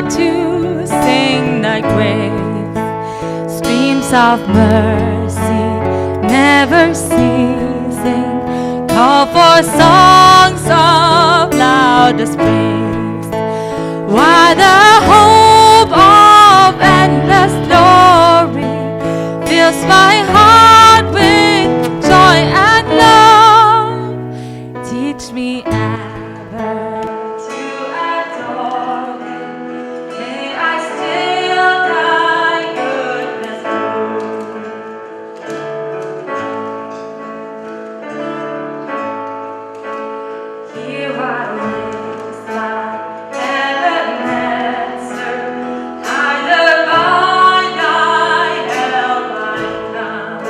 heart to sing thy grace. Streams of mercy never ceasing, call for songs of loudest praise. Why the hope of endless glory fills my heart with joy and love. Teach me ever to adore thee. May I still thy goodness prove. Here I live, like Ebenezer, either by thy help I come,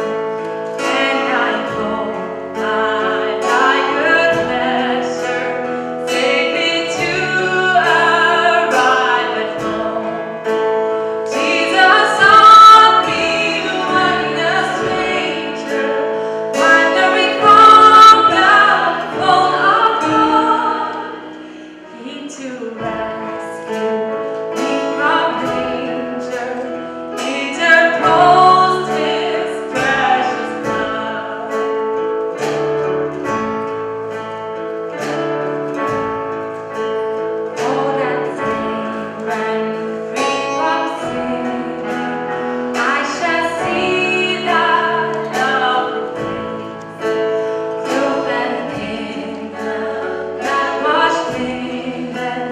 and I hope by thy good pleasure save me to arrive at home. Jesus sought me when a stranger, wandering from the fold of God. He to rescue me from danger, interposed his precious blood. Oh, that safe and free from sin, I shall see that lovely face, clothed in the blood-washed linen.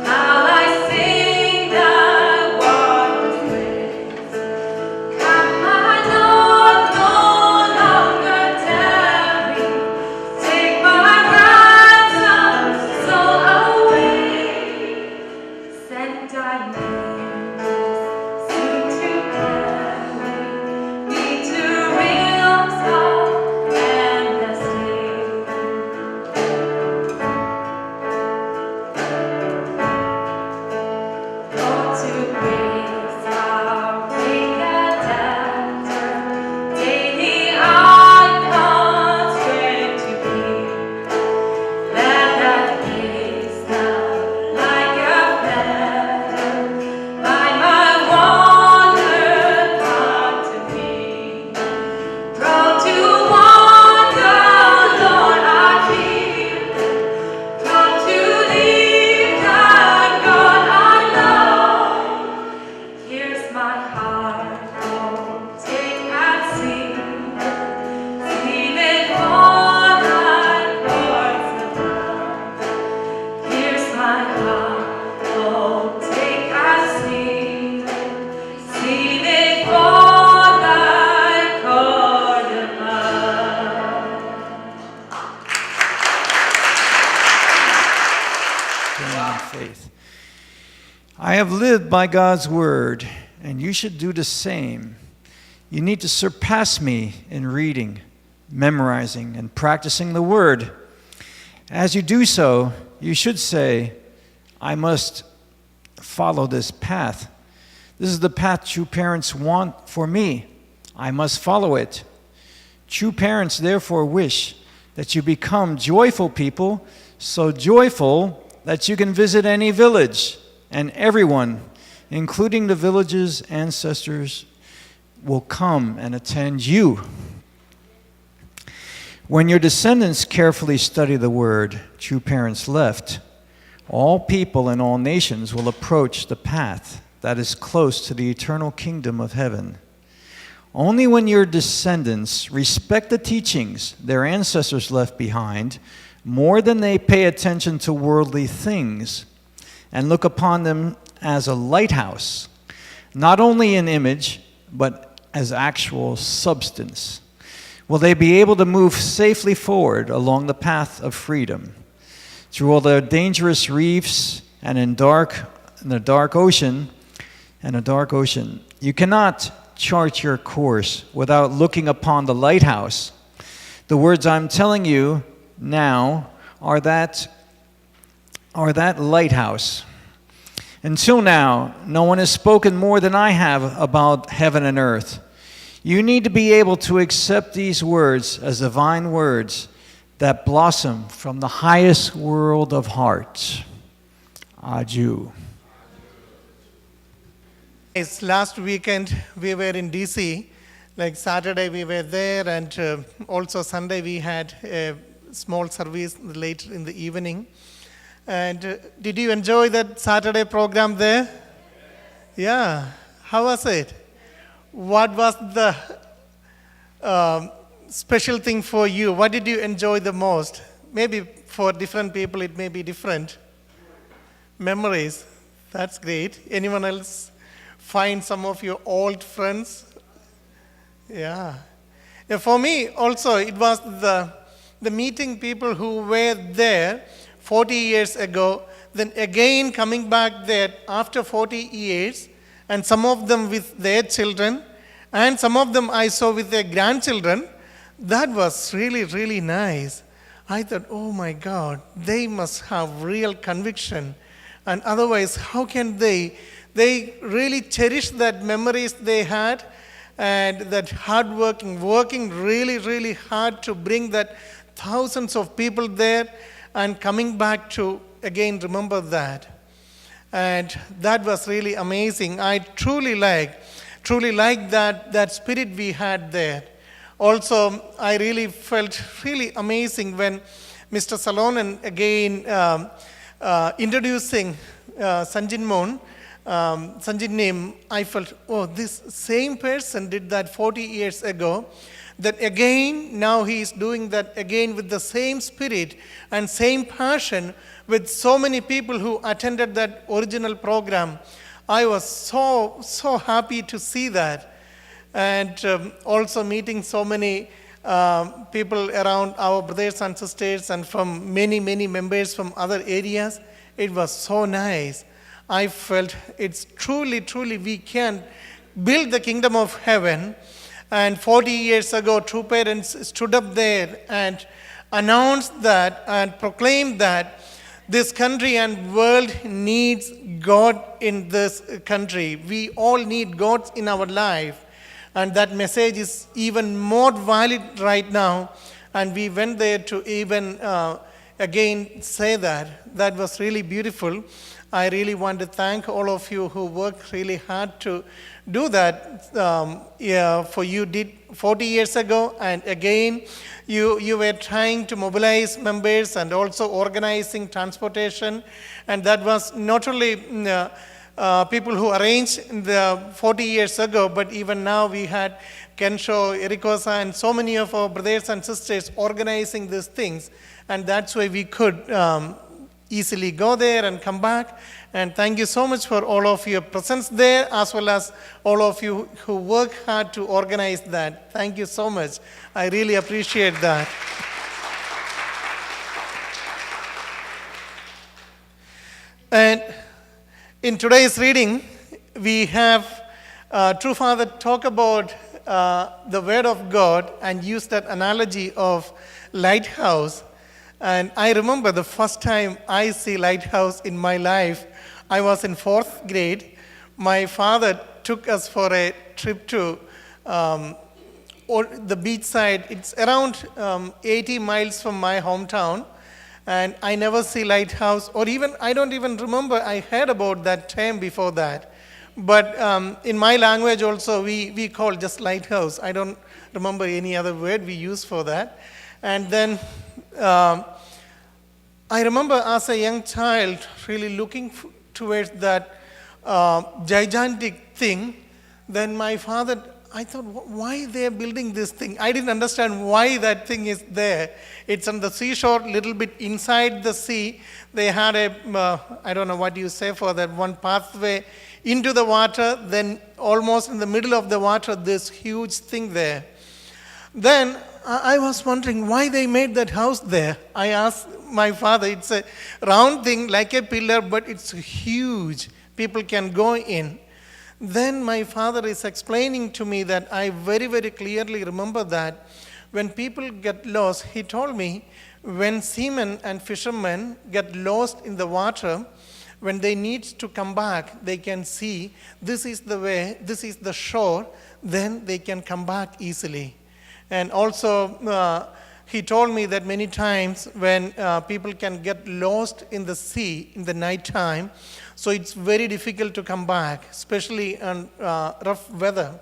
How I sing thy wondrous praise. Come, my Lord, no longer tarry. Take my ransomed soul away. Send thy angels soon to carry me to realms of endless day. Lord, to grace our great adapter, daily I constrain to be. Let that gaze now like a feather by my wandered heart to be. Prone to wander, Lord, I feel, prone to leave thy God I love. Here's my heart, oh, take and seal it for thy courts above. Here's my heart, oh, take and seal it for thy court above. Standing in faith. I have lived by God's word, and you should do the same. You need to surpass me in reading, memorizing, and practicing the word. As you do so, you should say, I must follow this path. This is the path true parents want for me. I must follow it. True parents therefore wish that you become joyful people, so joyful that you can visit any village, and everyone, including the village's ancestors, will come and attend you. When your descendants carefully study the word true parents left, all people and all nations will approach the path that is close to the eternal kingdom of heaven. Only when your descendants respect the teachings their ancestors left behind more than they pay attention to worldly things and look upon them as a lighthouse, not only in image, but as actual substance, will they be able to move safely forward along the path of freedom through all the dangerous reefs and in the dark ocean. You cannot chart your course without looking upon the lighthouse. The words I'm telling you now are that lighthouse. Until now, no one has spoken more than I have about heaven and earth. You need to be able to accept these words as divine words that blossom from the highest world of hearts. Adieu. Last weekend we were in DC. Like Saturday we were there, and also Sunday we had a small service later in the evening. And did you enjoy that Saturday program there? Yeah. How was it? What was the special thing for you? What did you enjoy the most? Maybe for different people it may be different. Memories. That's great. Anyone else find some of your old friends? Yeah. For me also it was the meeting people who were there 40 years ago, then again coming back there after 40 years, and some of them with their children, and some of them I saw with their grandchildren. That was really, really nice. I thought, oh my God, they must have real conviction. And otherwise, how can they really cherish that memories they had, and that hard working really, really hard to bring that thousands of people there, and coming back to again remember that. And that was really amazing. I truly like that spirit we had there. Also, I really felt really amazing when Mr. Salonen again introducing Sanjin Moon, Sanjin Nim. I felt, oh, this same person did that 40 years ago. That again, now he is doing that again with the same spirit and same passion with so many people who attended that original program. I was so happy to see that. And also meeting so many people around, our brothers and sisters, and from many members from other areas. It was so nice. I felt it's truly we can build the kingdom of heaven. And 40 years ago, True Parents stood up there and announced that and proclaimed that this country and world needs God in this country. We all need God in our life. And that message is even more valid right now. And we went there to even again say that. That was really beautiful. I really want to thank all of you who worked really hard to do that for you did 40 years ago, and again you were trying to mobilize members and also organizing transportation, and that was not only people who arranged the 40 years ago, but even now we had Kensho, Erikosa, and so many of our brothers and sisters organizing these things, and that's why we could easily go there and come back. And thank you so much for all of your presence there, as well as all of you who work hard to organize that. Thank you so much. I really appreciate that. And in today's reading, we have True Father talk about the Word of God and use that analogy of lighthouse. And I remember the first time I see lighthouse in my life, I was in 4th grade. My father took us for a trip to the beach side. It's around 80 miles from my hometown. And I never see lighthouse, or even, I don't even remember I heard about that term before that. But in my language also, we call just lighthouse. I don't remember any other word we use for that. And then I remember as a young child really looking towards that gigantic thing. Then my father, I thought, why they're building this thing? I didn't understand why that thing is there. It's on the seashore, little bit inside the sea. They had I don't know what you say for that, one pathway into the water, then almost in the middle of the water, this huge thing there. Then I was wondering why they made that house there. I asked my father, it's a round thing like a pillar, but it's huge. People can go in. Then my father is explaining to me that I very clearly remember that when people get lost, he told me when seamen and fishermen get lost in the water, when they need to come back, they can see this is the way, this is the shore, then they can come back easily. And also he told me that many times when people can get lost in the sea in the night time, so it's very difficult to come back, especially on rough weather.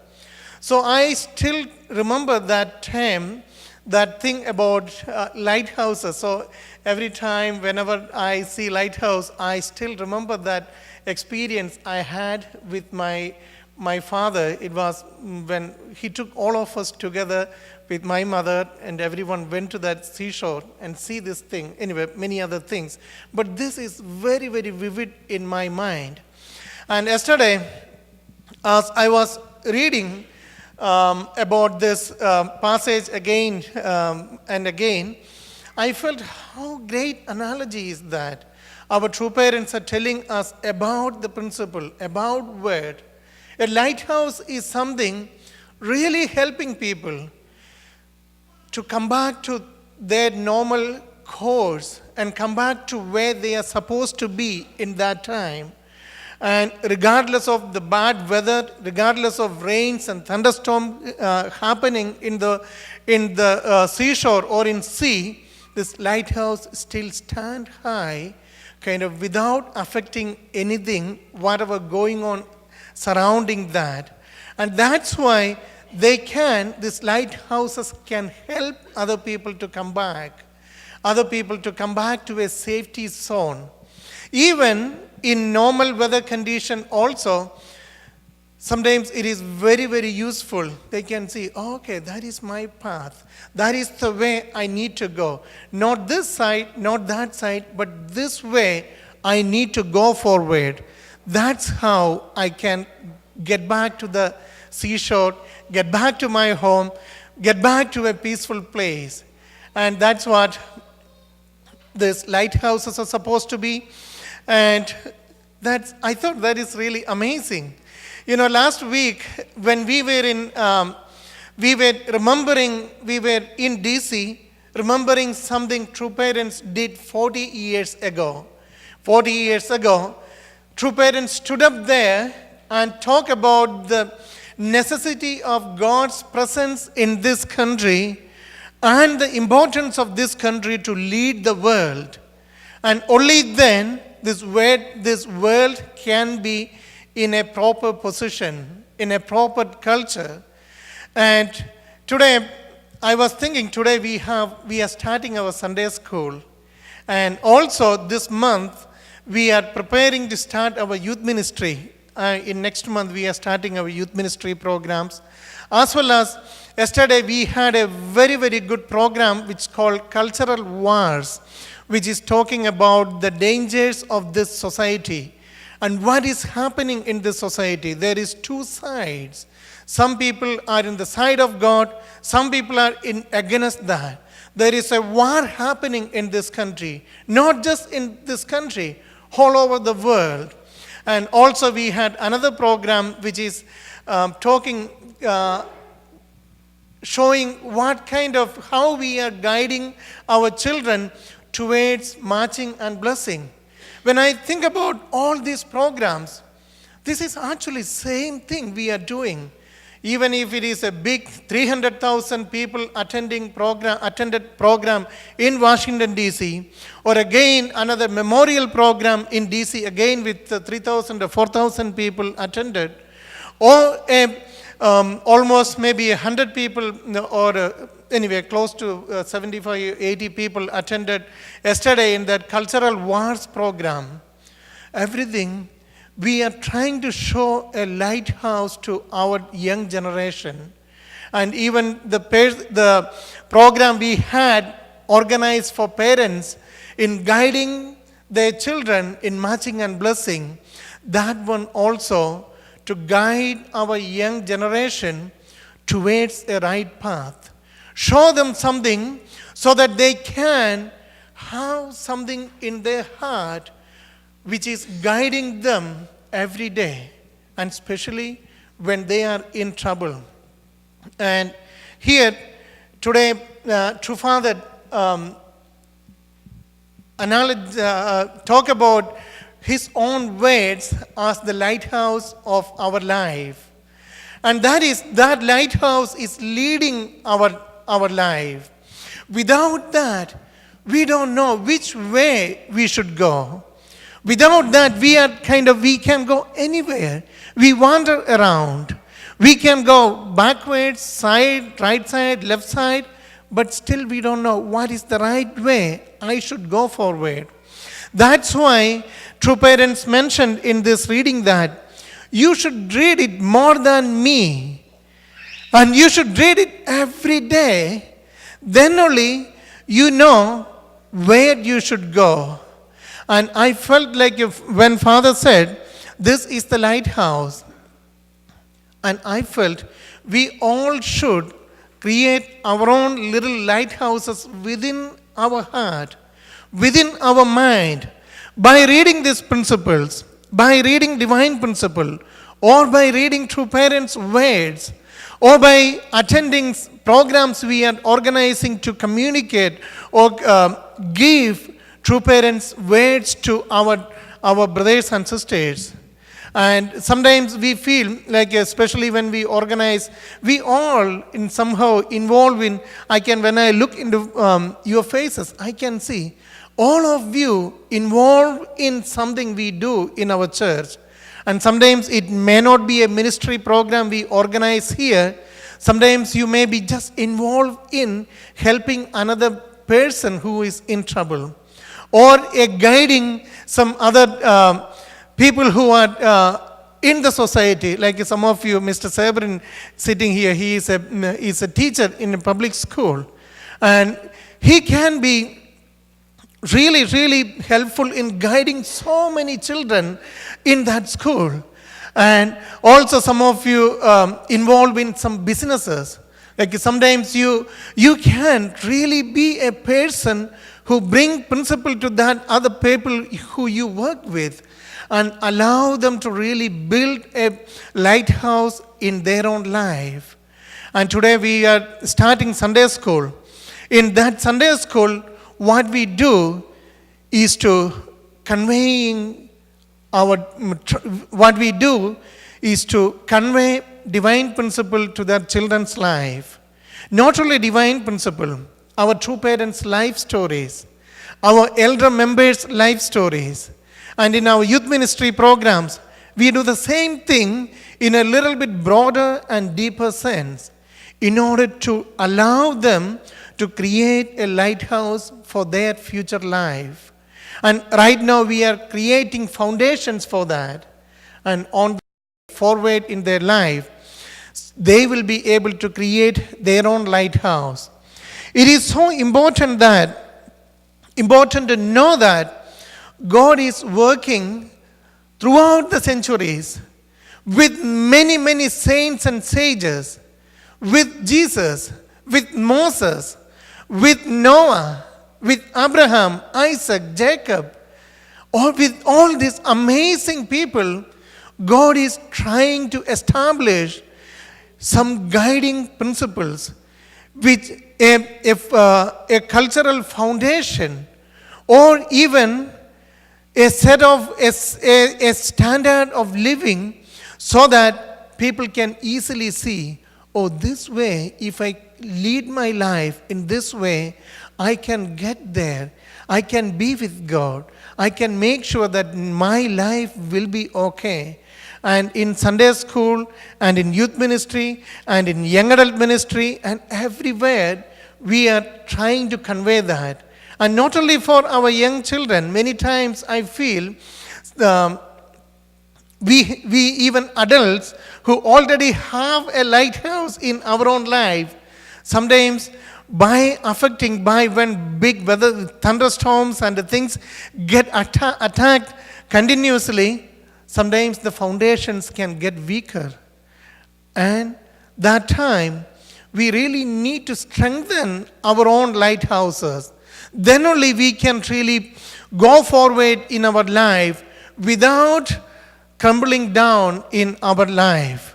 So I still remember that time, that thing about lighthouses. So every time, whenever I see lighthouse, I still remember that experience I had with my father. It was when he took all of us together with my mother, and everyone went to that seashore and see this thing. Anyway, many other things. But this is very, very vivid in my mind. And yesterday, as I was reading about this passage again and again, I felt how great analogy is that. Our true parents are telling us about the principle, about word. A lighthouse is something really helping people to come back to their normal course and come back to where they are supposed to be in that time. And regardless of the bad weather, regardless of rains and thunderstorm happening in the seashore or in sea, this lighthouse still stand high, kind of without affecting anything, whatever going on surrounding that. And that's why these lighthouses can help other people to come back to a safety zone. Even in normal weather condition also, sometimes it is very, very useful. They can see, oh, okay, that is my path. That is the way I need to go. Not this side, not that side, but this way I need to go forward. That's how I can get back to the seashore, get back to my home, get back to a peaceful place. And that's what these lighthouses are supposed to be. And I thought that is really amazing. You know, last week when we were in DC, remembering something True Parents did 40 years ago. 40 years ago, True Parents stood up there and talked about the necessity of God's presence in this country and the importance of this country to lead the world. And only then this world can be in a proper position, in a proper culture. And today, I was thinking, today we are starting our Sunday school. And also this month, we are preparing to start our youth ministry. In next month, we are starting our youth ministry programs. As well as yesterday, we had a very, very good program which is called Cultural Wars, which is talking about the dangers of this society and what is happening in this society. There is two sides. Some people are in the side of God, some people are against that. There is a war happening in this country, not just in this country, all over the world. And also we had another program which is showing how we are guiding our children towards marching and blessing. When I think about all these programs, this is actually same thing we are doing. Even if it is a big 300,000 people attended program in Washington, D.C., or again another memorial program in D.C., again with 3,000 or 4,000 people attended, or almost maybe 100 people, or anyway, close to 75, 80 people attended yesterday in that Cultural Wars program. Everything, we are trying to show a lighthouse to our young generation. And even the program we had organized for parents in guiding their children in marching and blessing, that one also to guide our young generation towards a right path. Show them something so that they can have something in their heart which is guiding them every day, and especially when they are in trouble. And here, today, True Father talk about his own words as the lighthouse of our life. And that lighthouse is leading our life. Without that, we don't know which way we should go. Without that, we can go anywhere. We wander around. We can go backwards, side, right side, left side, but still we don't know what is the right way I should go forward. That's why true parents mentioned in this reading that you should read it more than me. And you should read it every day. Then only you know where you should go. And I felt like when Father said, this is the lighthouse, and I felt we all should create our own little lighthouses within our heart, within our mind, by reading these principles, by reading divine principle, or by reading true parents' words, or by attending programs we are organizing to communicate or give true parents' words to our brothers and sisters. And sometimes we feel like, especially when we organize, we all in somehow involved in, when I look into your faces, I can see all of you involved in something we do in our church. And sometimes it may not be a ministry program we organize here. Sometimes you may be just involved in helping another person who is in trouble, or guiding some other people who are in the society. Like some of you, Mr. Sabrin sitting here, he is a teacher in a public school. And he can be really, really helpful in guiding so many children in that school. And also some of you involved in some businesses. Like sometimes you can really be a person who bring principle to that other people who you work with, and allow them to really build a lighthouse in their own life. And today we are starting Sunday school. In that Sunday school, what we do is to convey divine principle to their children's life. Not only divine principle, our true parents' life stories, our elder members' life stories. And in our youth ministry programs, we do the same thing in a little bit broader and deeper sense, in order to allow them to create a lighthouse for their future life. And right now we are creating foundations for that. And on forward in their life, they will be able to create their own lighthouse. It is so important to know that God is working throughout the centuries with many, many saints and sages, with Jesus, with Moses, with Noah, with Abraham, Isaac, Jacob, or with all these amazing people. God is trying to establish some guiding principles, which a cultural foundation, or even a standard of living, so that people can easily see, oh, this way, if I lead my life in this way, I can get there. I can be with God. I can make sure that my life will be okay. And in Sunday school, and in youth ministry, and in young adult ministry, and everywhere, we are trying to convey that. And not only for our young children, many times I feel we even adults who already have a lighthouse in our own life, sometimes by when big weather, thunderstorms and the things get attacked continuously, sometimes the foundations can get weaker. And that time, we really need to strengthen our own lighthouses. Then only we can really go forward in our life without crumbling down in our life.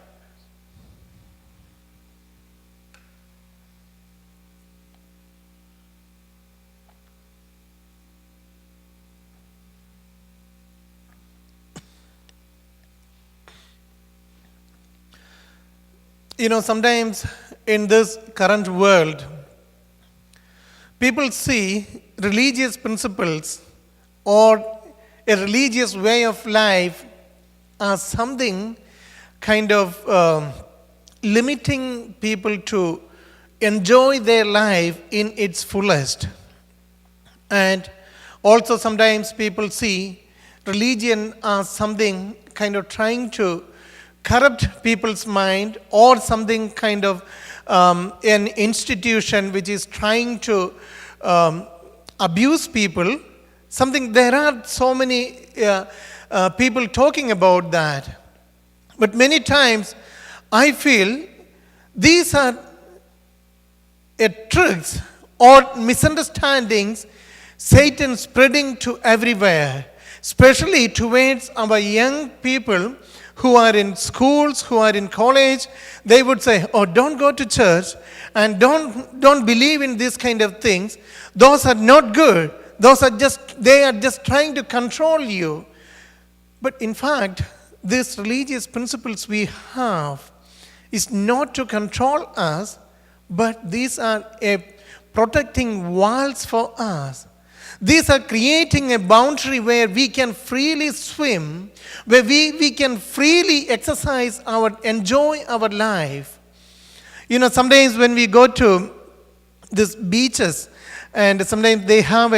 Sometimes in this current world, people see religious principles or a religious way of life as something kind of limiting people to enjoy their life in its fullest. And also sometimes people see religion as something kind of trying to corrupt people's mind, or something kind of an institution which is trying to abuse people. There are so many people talking about that. But many times I feel these are tricks or misunderstandings Satan spreading to everywhere, especially towards our young people who are in schools, who are in college. They would say, oh, don't go to church and don't believe in these kind of things. Those are not good. They are just trying to control you. But in fact, these religious principles we have is not to control us, but these are protecting walls for us. These are creating a boundary where we can freely swim, where we can freely enjoy our life. Sometimes when we go to these beaches, and sometimes they have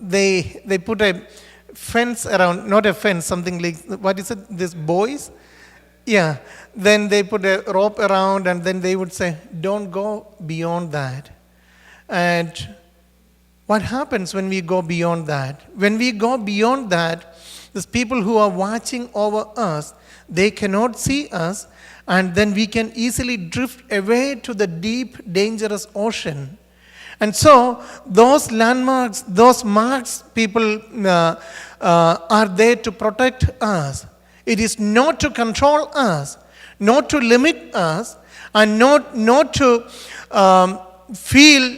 they put a fence around, not a fence, something like, what is it, these buoys? Yeah, then they put a rope around, and then they would say, don't go beyond that. And what happens when we go beyond that? When we go beyond that, these people who are watching over us, they cannot see us, and then we can easily drift away to the deep, dangerous ocean. And so those landmarks, those marks, people are there to protect us. It is not to control us, not to limit us, and not to feel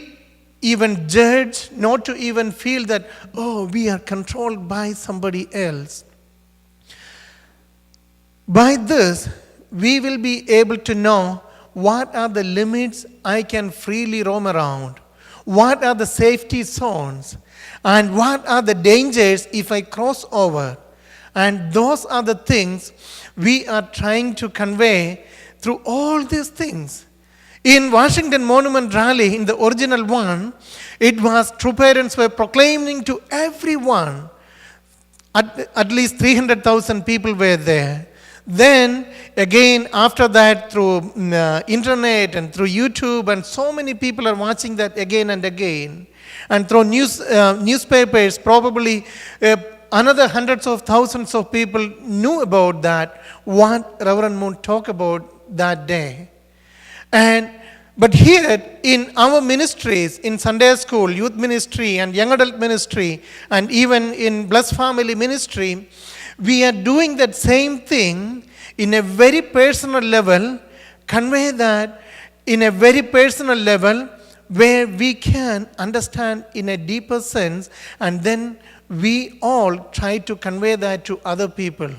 even judged, not to even feel that, oh, we are controlled by somebody else. By this, we will be able to know what are the limits I can freely roam around, what are the safety zones, and what are the dangers if I cross over. And those are the things we are trying to convey through all these things. In Washington Monument Rally, in the original one, it was true parents were proclaiming to everyone. At least 300,000 people were there. Then again, after that, through internet and through YouTube, and so many people are watching that again and again. And through newspapers, probably another hundreds of thousands of people knew about that, what Reverend Moon talked about that day. But here in our ministries, in Sunday school, youth ministry, and young adult ministry, and even in Blessed Family ministry, we are doing that same thing in a very personal level, convey that in a very personal level where we can understand in a deeper sense, and then we all try to convey that to other people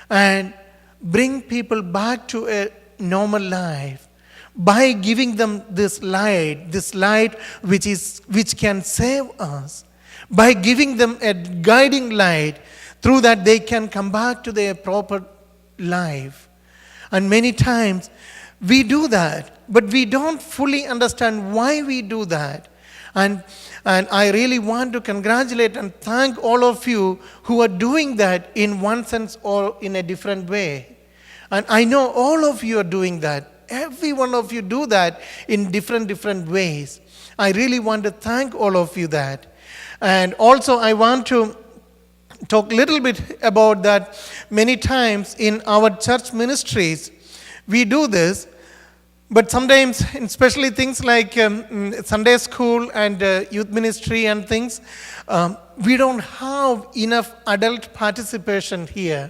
and bring people back to a normal life by giving them this light which can save us, by giving them a guiding light through that they can come back to their proper life. And many times we do that, but we don't fully understand why we do that. And I really want to congratulate and thank all of you who are doing that in one sense or in a different way. And I know all of you are doing that. Every one of you do that in different ways. I really want to thank all of you that. And also I want to talk a little bit about that. Many times in our church ministries, we do this, but sometimes, especially things like Sunday school and youth ministry and things, we don't have enough adult participation here.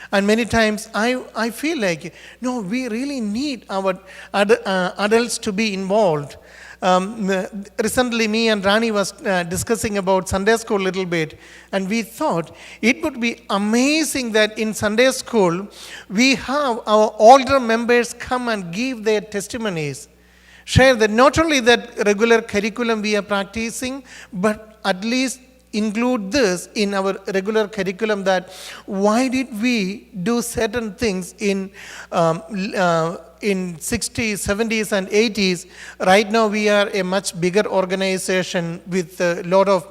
And many times I feel like, no, we really need our adults to be involved. Recently, me and Rani was discussing about Sunday school a little bit, and we thought it would be amazing that in Sunday school, we have our older members come and give their testimonies. share that not only that regular curriculum we are practicing, but at least include this in our regular curriculum, that why did we do certain things in 60s, 70s and 80s. Right now we are a much bigger organization with a lot of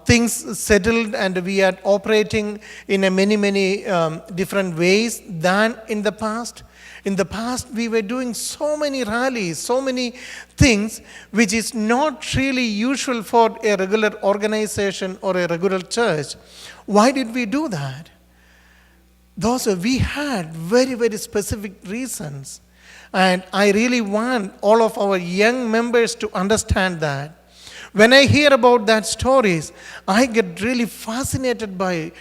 things settled, and we are operating in a many different ways than in the past. In the past, we were doing so many rallies, so many things which is not really usual for a regular organization or a regular church. Why did we do that? We had very specific reasons. And I really want all of our young members to understand that. When I hear about that stories, I get really fascinated by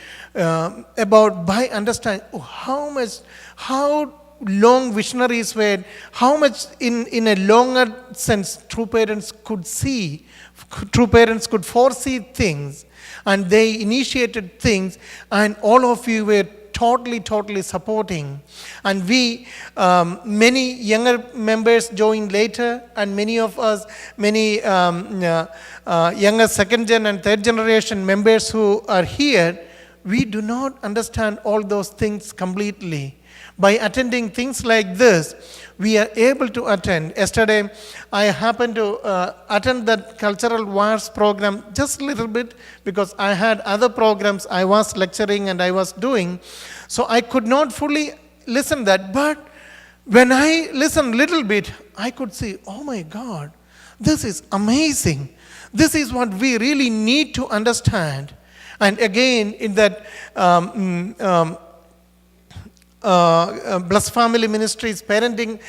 understanding how long visionaries were, how much in a longer sense true parents could foresee things, and they initiated things, and all of you were totally supporting. And we, many younger members joined later, and many of us, younger second gen and third generation members who are here, we do not understand all those things completely. By attending things like this, we are able to attend. Yesterday, I happened to attend that Cultural Wars program just a little bit, because I had other programs I was lecturing and I was doing. So I could not fully listen that. But when I listened a little bit, I could see, oh my God, this is amazing. This is what we really need to understand. And again, in that Blessed Family Ministries parenting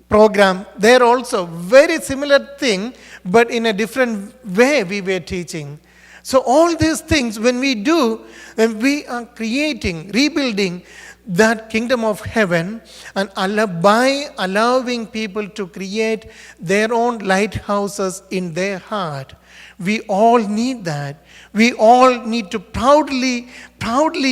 program, there also very similar thing, but in a different way we were teaching. So all these things, when we do, then we are creating, rebuilding that kingdom of heaven, and by allowing people to create their own lighthouses in their heart. We all need that. We all need to proudly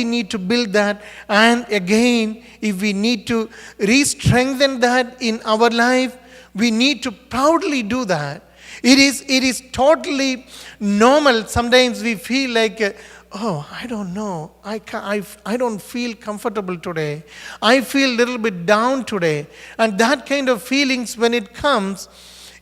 need to build that. And again, if we need to re-strengthen that in our life, we need to proudly do that. It is totally normal. Sometimes we feel like, I don't know. I don't feel comfortable today. I feel a little bit down today. And that kind of feelings, when it comes,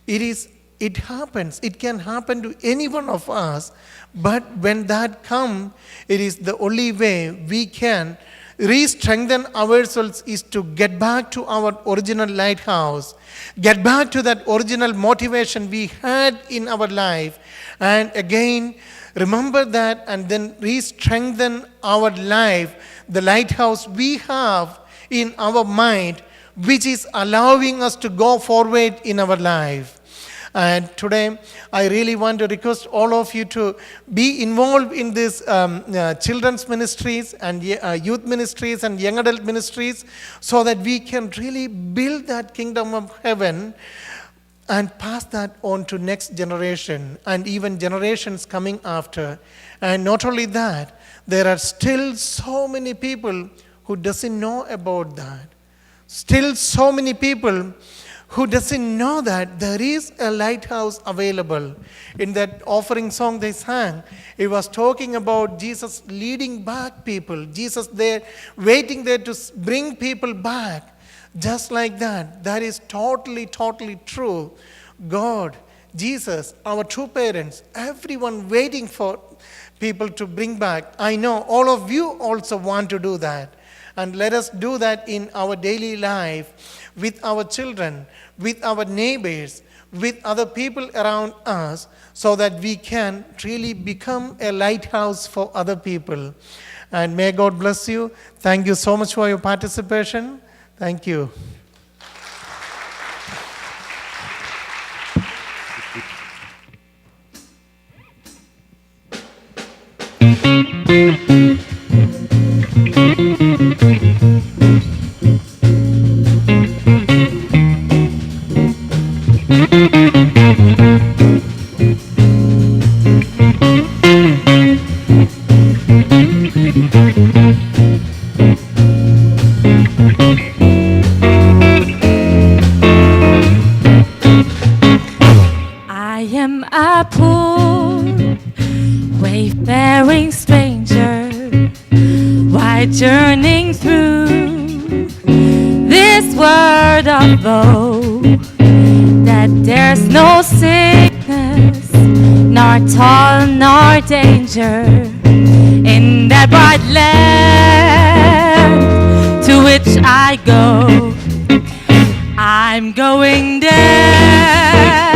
it happens. It can happen to any one of us. But when that comes, it is the only way we can re-strengthen ourselves is to get back to our original lighthouse. Get back to that original motivation we had in our life. And again, remember that, and then re-strengthen our life, the lighthouse we have in our mind, which is allowing us to go forward in our life. And today, I really want to request all of you to be involved in this children's ministries and youth ministries and young adult ministries, so that we can really build that kingdom of heaven and pass that on to next generation and even generations coming after. And not only that, there are still so many people who doesn't know about that. Still so many people who doesn't know that there is a lighthouse available. In that offering song they sang, it was talking about Jesus leading back people. Jesus there, waiting there to bring people back. Just like that. That is totally true. God, Jesus, our true parents, everyone waiting for people to bring back. I know all of you also want to do that. And let us do that in our daily life, with our children, with our neighbors, with other people around us, so that we can really become a lighthouse for other people. And may God bless you. Thank you so much for your participation. Thank you. by journeying through this world of woe, that there's no sickness, nor toil, nor danger in that bright land to which I go. I'm going there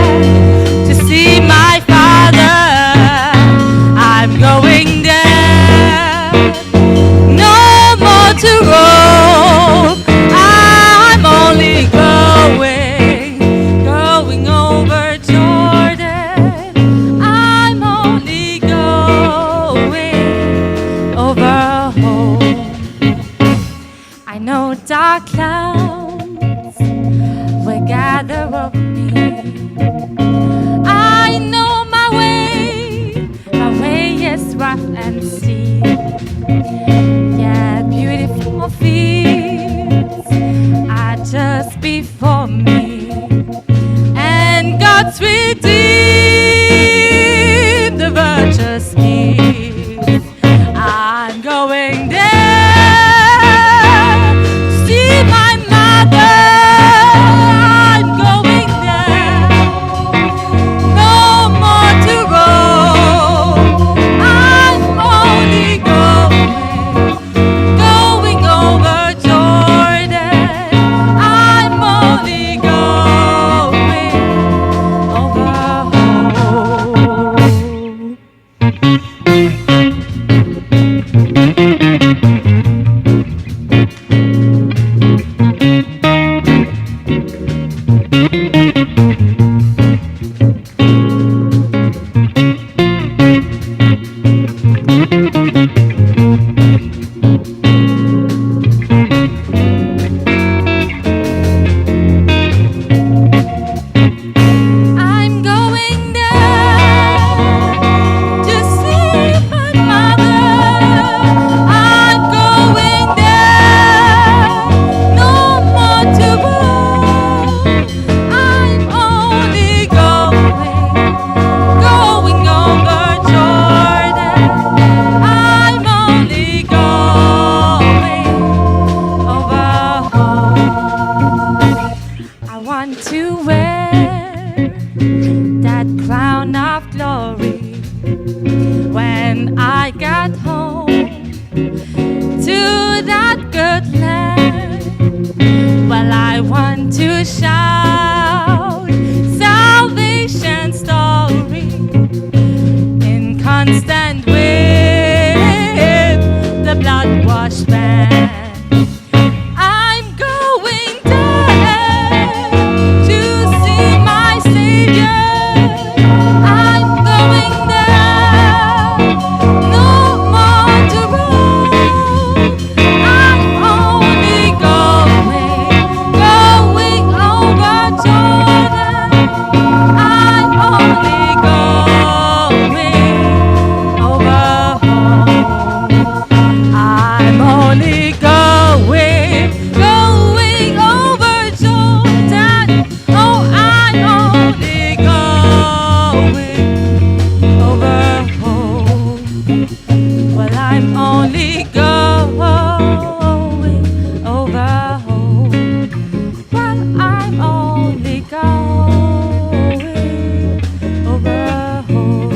to see my Father. I'm going there, no more to roam. I'm only going over Jordan. I'm only going over home. I know dark clouds will gather over me. I know my way is rough and steep. Yeah, beautiful fields are just before me, and God's redeemed the virtuous peace. I'm going there to see my mother. I'm going there, no more to roam. I'm only going over Jordan. I'm only going over home. I'm going there to see my mother. I'm going there, no more to roam. I'm only going over Jordan. I'm only going over home. I want to wear that crown of glory when I got home to that good land. Well, I want to shout salvation story in constant with the blood-washed band. I'm going there to see my Savior. I'm going there, no more to roam. I'm only going over Jordan. I'm only going over home. I'm only going over Jordan. Oh, I'm only going over home. Well, I'm only going over home. Well, I'm only going over home.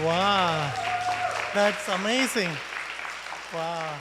Wow, that's amazing. Wow.